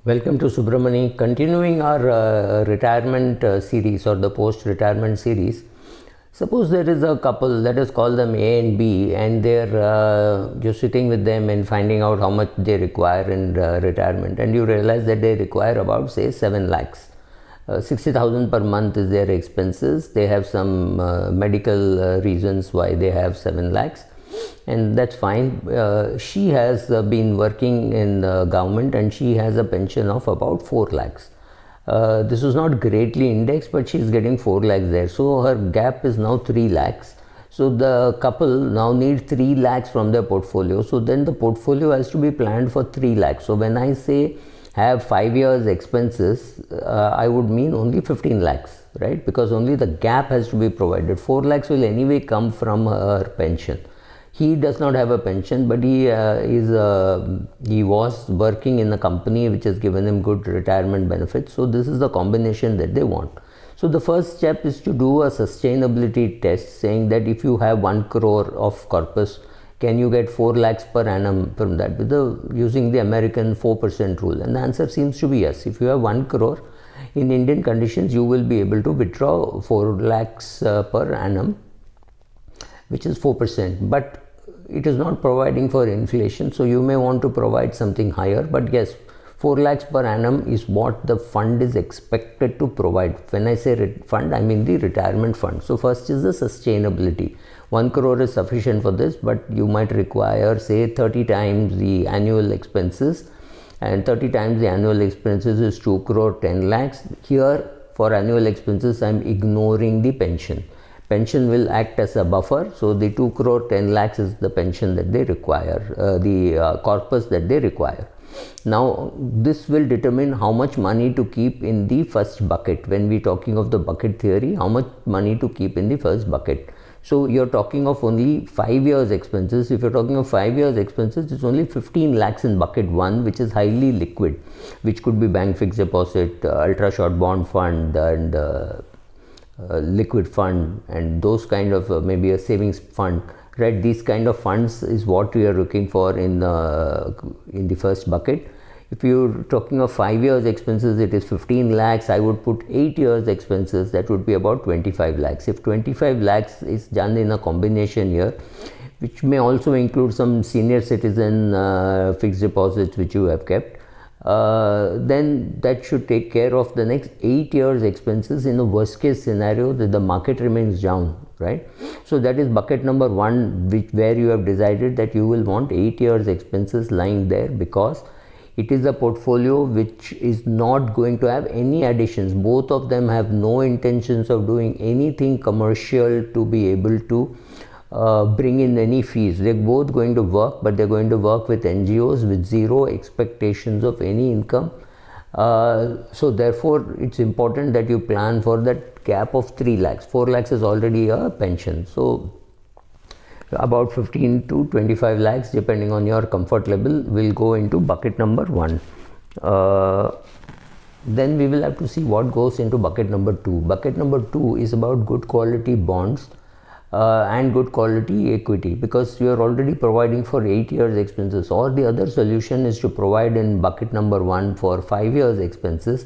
Welcome to Subramani. Continuing our retirement series or the post-retirement series. Suppose there is a couple, let us call them A and B, and you're sitting with them and finding out how much they require in retirement, and you realize that they require about, say, 7 lakhs. 60,000 per month is their expenses. They have some medical reasons why they have 7 lakhs. And that's fine. She has been working in the government and she has a pension of about 4 lakhs. This is not greatly indexed, but she is getting 4 lakhs there. So her gap is now 3 lakhs. So the couple now need 3 lakhs from their portfolio. So then the portfolio has to be planned for 3 lakhs. So when I say have 5 years expenses, I would mean only 15 lakhs, right? Because only the gap has to be provided. 4 lakhs will anyway come from her pension. He does not have a pension, but he was working in a company which has given him good retirement benefits. So this is the combination that they want. So the first step is to do a sustainability test, saying that if you have 1 crore of corpus, can you get 4 lakhs per annum from that using the American 4% rule? And the answer seems to be yes. If you have 1 crore in Indian conditions, you will be able to withdraw 4 lakhs per annum, which is 4%, but it is not providing for inflation, so you may want to provide something higher. But yes, 4 lakhs per annum is what the fund is expected to provide. When I say fund, I mean the retirement fund. So first is the sustainability. 1 crore is sufficient for this, but you might require, say, 30 times the annual expenses, and 30 times the annual expenses is 2 crore 10 lakhs. Here for annual expenses I am ignoring the pension. Pension will act as a buffer, so the 2 crore 10 lakhs is the pension that they require, the corpus that they require. Now this will determine how much money to keep in the first bucket. When we are talking of the bucket theory, how much money to keep in the first bucket. So you're talking of only 5 years expenses. If you're talking of 5 years expenses, it's only 15 lakhs in bucket 1, which is highly liquid, which could be bank fixed deposit, ultra short bond fund, and liquid fund, and those kind of maybe a savings fund, right? These kind of funds is what we are looking for in the first bucket. If you're talking of 5 years expenses, it is 15 lakhs. I would put 8 years expenses, that would be about 25 lakhs. If 25 lakhs is done in a combination year, which may also include some senior citizen fixed deposits which you have kept, then that should take care of the next 8 years expenses in a worst case scenario that the market remains down, right? So that is bucket number 1, where you have decided that you will want 8 years expenses lying there, because it is a portfolio which is not going to have any additions. Both of them have no intentions of doing anything commercial to be able to bring in any fees. They're both going to work, but they're going to work with NGOs with zero expectations of any income. So therefore it's important that you plan for that gap of 3 lakhs. 4 lakhs is already a pension. So about 15 to 25 lakhs depending on your comfort level will go into bucket number 1. Then we will have to see what goes into bucket number 2. Bucket number 2 is about good quality bonds and good quality equity, because you are already providing for 8 years expenses. Or the other solution is to provide in bucket number 1 for 5 years expenses,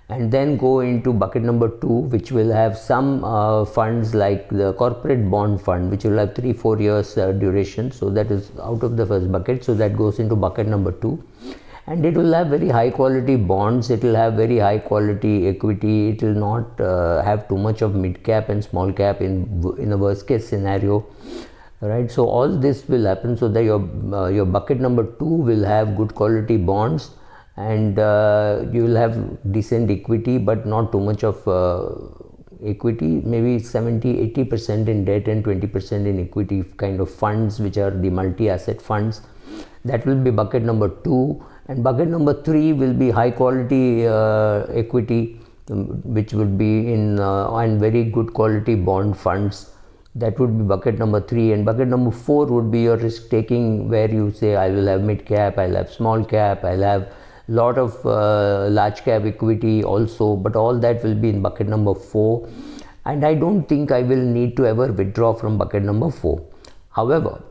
and then go into bucket number 2, which will have some funds like the corporate bond fund, which will have 3-4 years duration. So that is out of the first bucket, so that goes into bucket number 2. And it will have very high quality bonds, it will have very high quality equity, it will not have too much of mid cap and small cap in a worst case scenario, right? So all this will happen, so that your bucket number 2 will have good quality bonds, and you will have decent equity, but not too much of equity, maybe 70-80% in debt and 20% in equity kind of funds, which are the multi-asset funds. That will be bucket number 2. And bucket number 3 will be high quality equity, which would be in and very good quality bond funds. That would be bucket number 3. And bucket number 4 would be your risk taking, where you say I will have mid cap, I'll have small cap, I'll have lot of large cap equity also, but all that will be in bucket number 4. And I don't think I will need to ever withdraw from bucket number 4. However,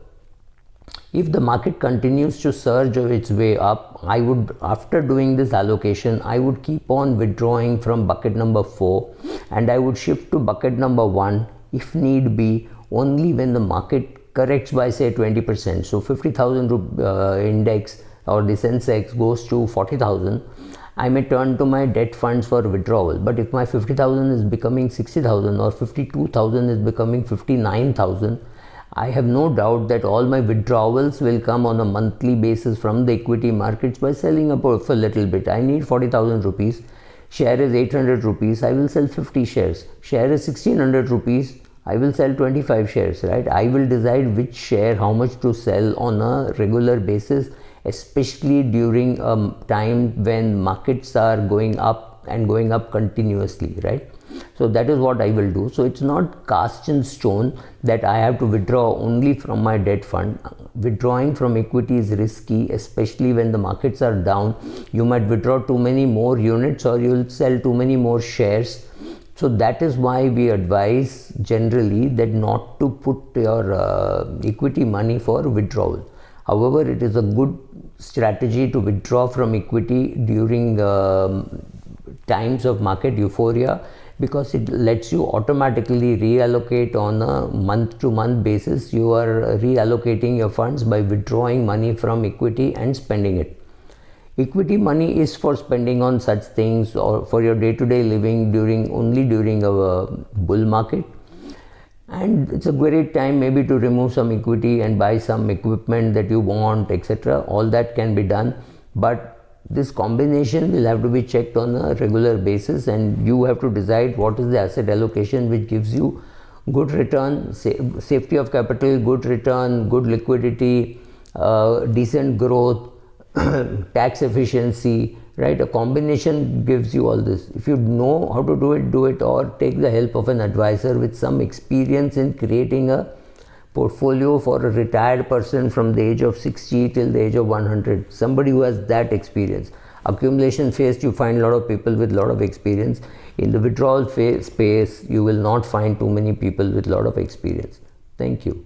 If the market continues to surge its way up, I would, after doing this allocation, I would keep on withdrawing from bucket number 4 and I would shift to bucket number 1 if need be, only when the market corrects by say 20%. So 50,000 index or the Sensex goes to 40,000, I may turn to my debt funds for withdrawal. But if my 50,000 is becoming 60,000 or 52,000 is becoming 59,000, I have no doubt that all my withdrawals will come on a monthly basis from the equity markets by selling up for a little bit. I need 40,000 rupees. Share is 800 rupees. I will sell 50 shares. Share is 1600 rupees. I will sell 25 shares, right? I will decide which share, how much to sell on a regular basis, especially during a time when markets are going up and going up continuously, right? So that is what I will do. So it's not cast in stone that I have to withdraw only from my debt fund. Withdrawing from equity is risky, especially when the markets are down. You might withdraw too many more units or you will sell too many more shares. So that is why we advise generally that not to put your equity money for withdrawal. However, it is a good strategy to withdraw from equity during times of market euphoria, because it lets you automatically reallocate on a month-to-month basis. You are reallocating your funds by withdrawing money from equity and spending it. Equity money is for spending on such things or for your day-to-day living only during a bull market. And it's a great time maybe to remove some equity and buy some equipment that you want, etc. All that can be done, but this combination will have to be checked on a regular basis, and you have to decide what is the asset allocation which gives you good return, safety of capital, good return, good liquidity, decent growth, tax efficiency, right? A combination gives you all this. If you know how to do it, or take the help of an advisor with some experience in creating a portfolio for a retired person from the age of 60 till the age of 100, somebody who has that experience. Accumulation phase, you find a lot of people with a lot of experience. In the withdrawal phase space, you will not find too many people with a lot of experience. Thank you.